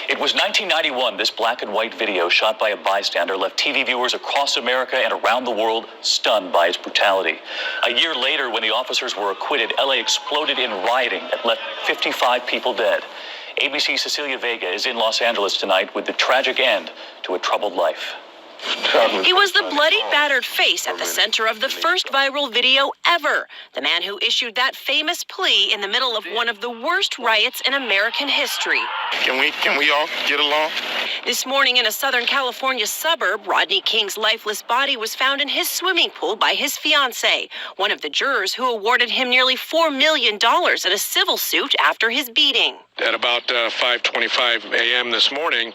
It was 1991. This black and white video shot by a bystander left TV viewers across America and around the world stunned by its brutality. A year later, when the officers were acquitted, LA exploded in rioting that left 55 people dead. ABC's Cecilia Vega is in Los Angeles tonight with the tragic end to a troubled life. He was the bloody, battered face at the center of the first viral video ever. The man who issued that famous plea in the middle of one of the worst riots in American history. Can we all get along? This morning in a Southern California suburb, Rodney King's lifeless body was found in his swimming pool by his fiancée, one of the jurors who awarded him nearly $4 million in a civil suit after his beating. At about 5:25 a.m. this morning,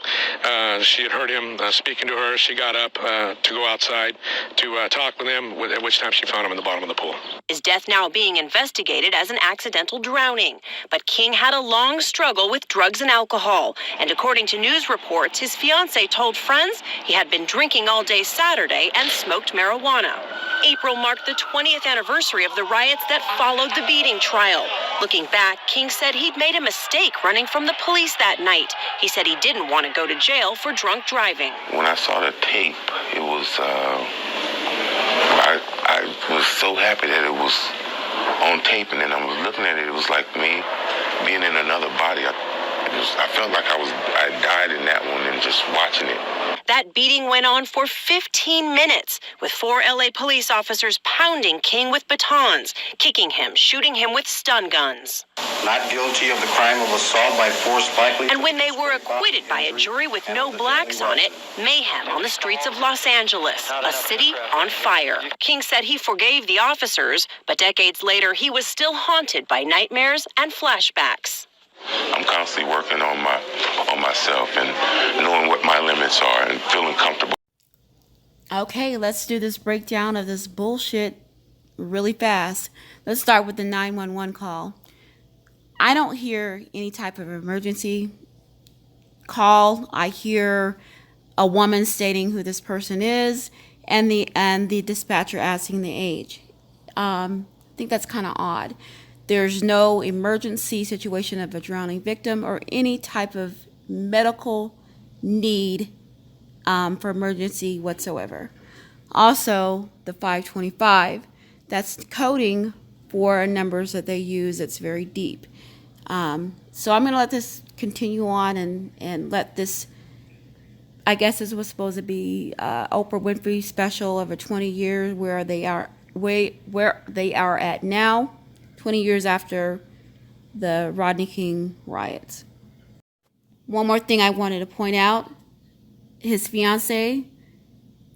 she had heard him speaking to her. She got up to go outside to talk with him, at which time she found him in the bottom of the pool. His death now being investigated as an accidental drowning. But King had a long struggle with drugs and alcohol. And according to news reports, his fiancée told friends he had been drinking all day Saturday and smoked marijuana. April marked the 20th anniversary of the riots that followed the beating trial. Looking back, King said he'd made a mistake running from the police that night. He said he didn't want to go to jail for drunk driving. When I saw the tape, it was, I was so happy that it was on tape, and then I was looking at it, it was like me being in another body. I felt like I died in that one and just watching it. That beating went on for 15 minutes, with 4 LA police officers pounding King with batons, kicking him, shooting him with stun guns. Not guilty of the crime of assault by force likely. And when they were acquitted by a jury with no blacks on it, mayhem on the streets of Los Angeles, a city on fire. King said he forgave the officers, but decades later he was still haunted by nightmares and flashbacks. I'm constantly working on myself and knowing what my limits are and feeling comfortable. Okay, let's do this breakdown of this bullshit really fast. Let's start with the 911 call. I don't hear any type of emergency call. I hear a woman stating who this person is and the dispatcher asking the age. I think that's kind of odd. There's no emergency situation of a drowning victim or any type of medical need for emergency whatsoever. Also, the 525, that's coding for numbers that they use. It's very deep. So I'm going to let this continue on and let this, I guess this was supposed to be Oprah Winfrey special of a 20 years where they are at now. 20 years after the Rodney King riots. One more thing I wanted to point out, his fiancée,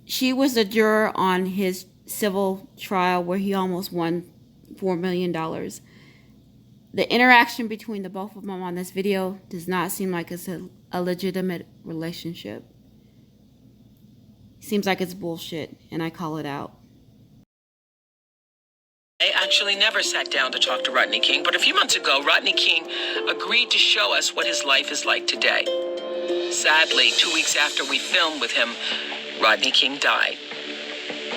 she was the juror on his civil trial where he almost won $4 million. The interaction between the both of them on this video does not seem like it's a legitimate relationship. Seems like it's bullshit, and I call it out. I actually never sat down to talk to Rodney King, but a few months ago, Rodney King agreed to show us what his life is like today. Sadly, 2 weeks after we filmed with him, Rodney King died.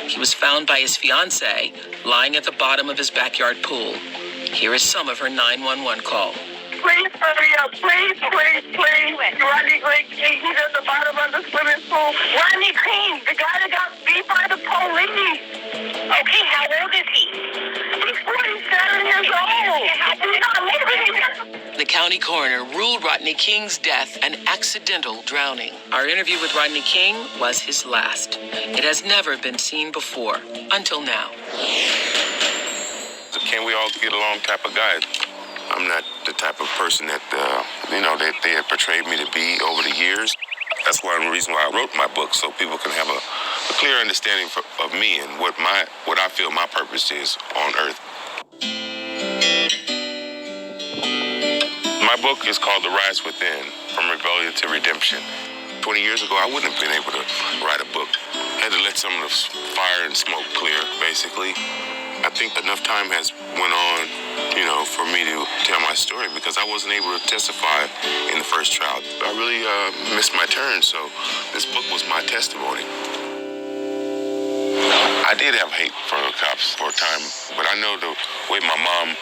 He was found by his fiancée lying at the bottom of his backyard pool. Here is some of her 911 call. Please hurry up, please. Rodney King, he's at the bottom of the swimming pool. Rodney King, the guy that got beat by the police. Okay, how old is he? He's 47 years old. He's not living. The county coroner ruled Rodney King's death an accidental drowning. Our interview with Rodney King was his last. It has never been seen before, until now. Can we all get along type of guy? I'm not the type of person that, that they have portrayed me to be over the years. That's one reason why I wrote my book, so people can have a clear understanding of me and what I feel my purpose is on Earth. My book is called The Riots Within, From Rebellion to Redemption. 20 years ago, I wouldn't have been able to write a book. I had to let some of the fire and smoke clear, basically. I think enough time has went on, for me to tell my story because I wasn't able to testify in the first trial. I really missed my turn, so this book was my testimony. I did have hate for the cops for a time, but I know the way my mom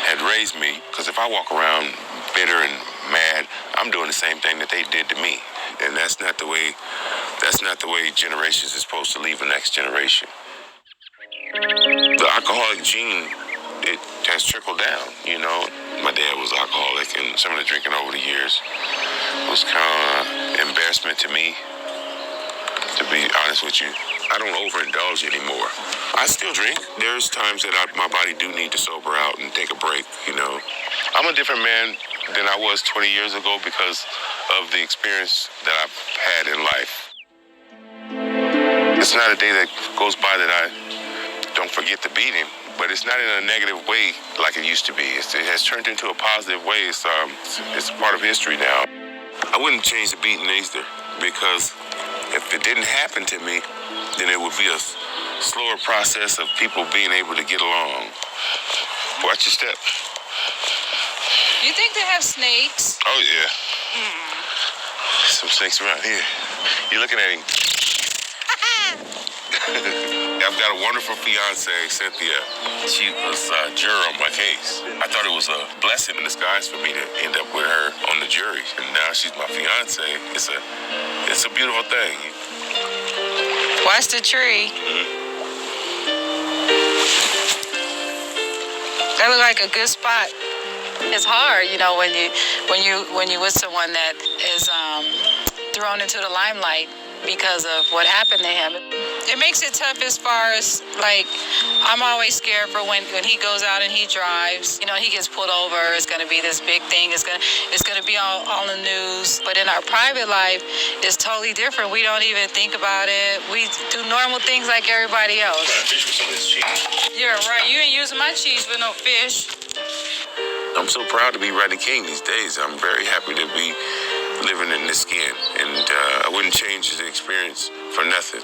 had raised me, because if I walk around bitter and mad, I'm doing the same thing that they did to me. And that's not the way generations is supposed to leave the next generation. The alcoholic gene, it has trickled down, you know. My dad was alcoholic, and some of the drinking over the years was kind of embarrassment to me, to be honest with you. I don't overindulge anymore. I still drink. There's times that my body do need to sober out and take a break, you know. I'm a different man than I was 20 years ago because of the experience that I've had in life. It's not a day that goes by that I don't forget the beating, but it's not in a negative way like it used to be. It has turned into a positive way. It's a part of history now. I wouldn't change the beating either, because if it didn't happen to me, then it would be a slower process of people being able to get along. Watch your step. You think they have snakes? Oh, yeah. Some snakes around here. You're looking at him. I've got a wonderful fiance, Cynthia. She was a juror on my case. I thought it was a blessing in disguise for me to end up with her on the jury. And now she's my fiance. It's a beautiful thing. Watch the tree. That look like a good spot. It's hard, you know, when you with someone that is thrown into the limelight because of what happened to him. It makes it tough as far as, like, I'm always scared for when he goes out and he drives. You know, he gets pulled over. It's going to be this big thing. It's going to be all the news. But in our private life, it's totally different. We don't even think about it. We do normal things like everybody else. You're right. You ain't using my cheese with no fish. I'm so proud to be Rodney King these days. I'm very happy to be living in this skin. And I wouldn't change the experience for nothing.